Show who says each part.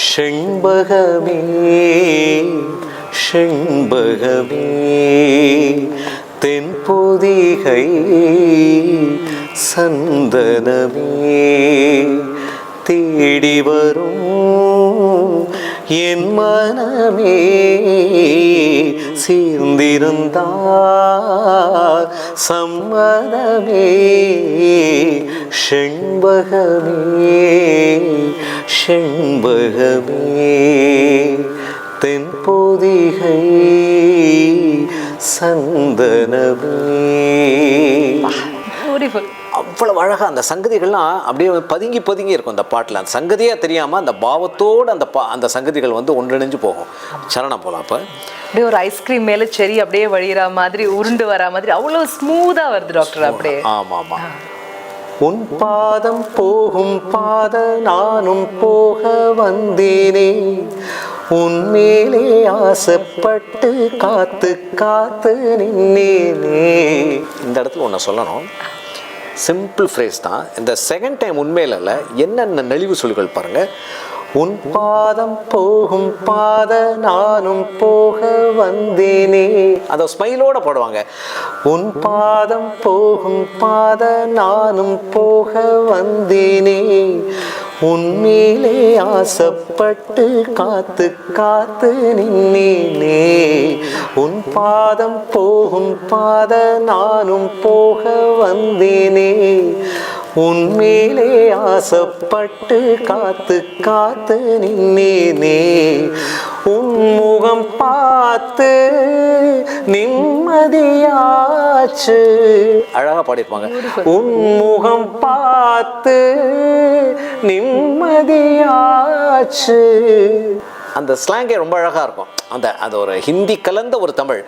Speaker 1: செண்பகமே செண்பகமே தென்பொதிகை சந்தனமே தேடி வரும் என் மனமே சேர்ந்திருந்தார் சம்மதமே செண்பகமே செண்பகமே தென்பொதிகை சந்தனமே. அவ்வளவு அழகா அந்த சங்கதிகள்லாம் அப்படியே பதுங்கி பதுங்கி இருக்கும் அந்த பாட்டில். அந்த சங்கதியாக தெரியாமல் அந்த பாவத்தோடு அந்த சங்கதிகள் வந்து ஒன்றிணைஞ்சு போகும். சரணம் போகலாம். அப்போ
Speaker 2: அப்படியே ஒரு ஐஸ்கிரீம் மேலே செரி அப்படியே வழிகிற மாதிரி உருண்டு வரா மாதிரி அவ்வளோ ஸ்மூத்தாக வருது டாக்டர். அப்படியே
Speaker 1: ஆமாம் ஆமாம். உன் பாதம் போகும் பாத நானும் போக வந்தேனே, உன்மேலே ஆசைப்பட்டு காத்து காத்து நின்னேனே. இந்த இடத்துல ஒன்று சொல்லணும். சிம்பிள் ஃப்ரேஸ் தான். இந்த செகண்ட் டைம் உண்மையில என்னென்ன நெளிவு சொல்கள் பாருங்கள். உன் பாதம் போகும் பாத நானும் போக வந்தேனே, அதை ஸ்மைலோட போடுவாங்க. உன் பாதம் போகும் பாத நானும் போக வந்தேனே, உன்மேலே ஆசைப்பட்டு காத்து காத்து நின்னேனே. உன் பாதம் போகும் பாத நானும் போக வந்தேனே, உன்மேலே ஆசைப்பட்டு காத்து காத்து நின்னேனே. உன் முகம் பார்த்து நிம்மதியாச்சு. அழகா பாடியிருப்பாங்க. உன் முகம் பார்த்து நிம்மதியாச்சு. அந்த ஸ்லாங்கே ரொம்ப அழகா இருக்கும். அந்த ஒரு ஹிந்தி கலந்த ஒரு தமிழ்.